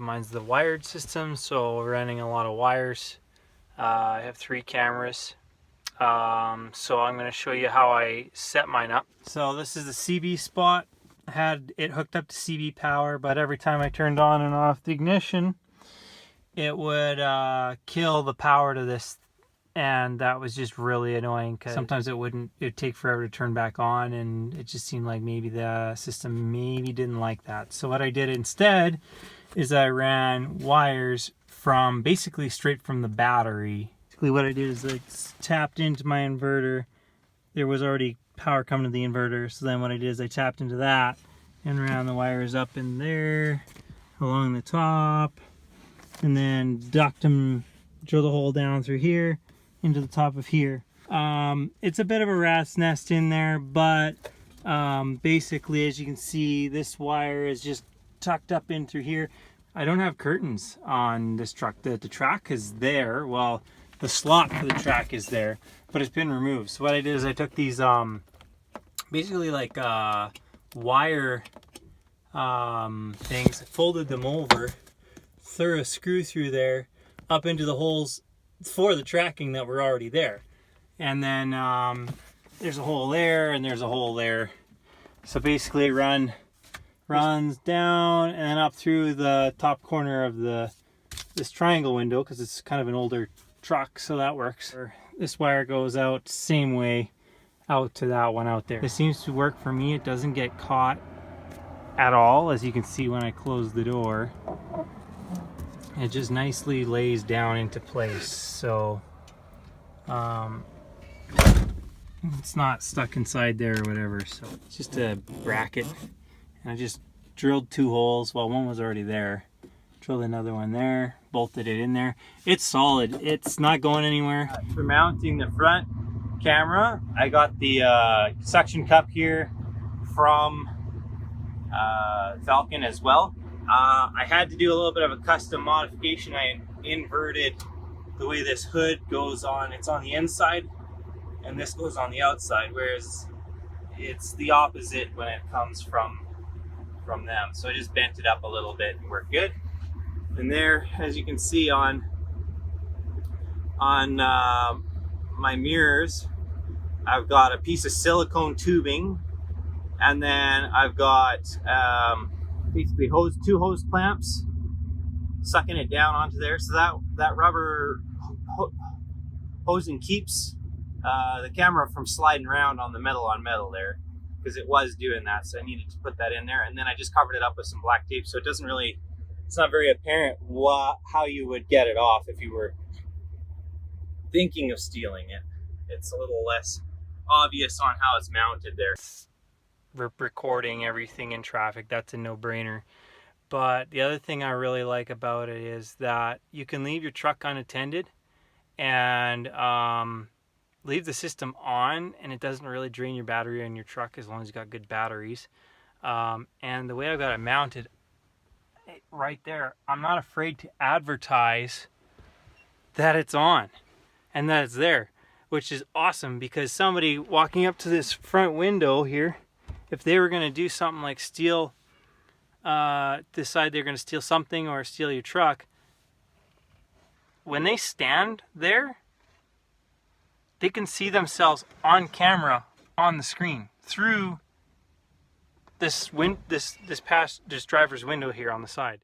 Mine's the wired system, so we're running a lot of wires. I have 3 cameras. So I'm going to show you how I set mine up. So this is the CB spot. I had it hooked up to CB power, but every time I turned on and off the ignition, it would kill the power to this, and that was just really annoying because sometimes it would take forever to turn back on, and it just seemed like maybe the system didn't like that. So what I did instead is I ran wires from basically straight from the battery. Basically what I did is I tapped into my inverter. There was already power coming to the inverter, so then what I did is I tapped into that and ran the wires up in there along the top, and then duct them, drill the hole down through here into the top of here. It's a bit of a rat's nest in there, but basically, as you can see, this wire is just tucked up in through here. I don't have curtains on this truck. The track is there. Well, the slot for the track is there, but it's been removed. So what I did is I took these basically like wire things, folded them over, threw a screw through there up into the holes for the tracking that were already there. And then there's a hole there and there's a hole there. So basically it runs down and then up through the top corner of this triangle window, because it's kind of an older truck, so that works. This wire goes out same way out to that one out there. This seems to work for me. It doesn't get caught at all, as you can see when I close the door. It just nicely lays down into place, so it's not stuck inside there or whatever. So it's just a bracket, and I just drilled 2 holes. Well, one was already there. Drilled another one there, bolted it in there. It's solid. It's not going anywhere. For mounting the front camera, I got the suction cup here from Falcon as well. I had to do a little bit of a custom modification. I inverted the way this hood goes on. It's on the inside and this goes on the outside, whereas it's the opposite when it comes from them. So I just bent it up a little bit and we're good. And there, as you can see on my mirrors, I've got a piece of silicone tubing, and then I've got basically 2 hose clamps sucking it down onto there, so that rubber hosing keeps the camera from sliding around on the metal on metal there, because it was doing that. So I needed to put that in there, and then I just covered it up with some black tape, so it's not very apparent how you would get it off if you were thinking of stealing it. It's a little less obvious on how it's mounted there. Recording everything in traffic, that's a no-brainer. But the other thing I really like about it is that you can leave your truck unattended and leave the system on, and it doesn't really drain your battery on your truck as long as you got good batteries. And the way I've got it mounted right there, I'm not afraid to advertise that it's on and that it's there, which is awesome, because somebody walking up to this front window here, if they were going to do something like decide they're going to steal something or steal your truck, when they stand there, they can see themselves on camera on the screen through this driver's window here on the side.